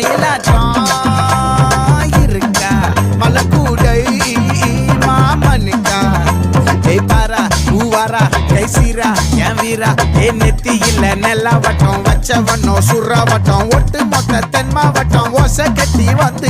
மயிலாட்டம் இருக்கா மலக்கூடை மாமனுக்கா ஏய் பாரா ஊவாரா கைசீரா என் வீரா ஏ நெத்தி இல்ல நெல்லா வட்டம் வச்ச வண்ணம் சுறா வட்டம் ஒட்டு மொத்த தென் மாவட்டம் ஓசை கட்டி வந்து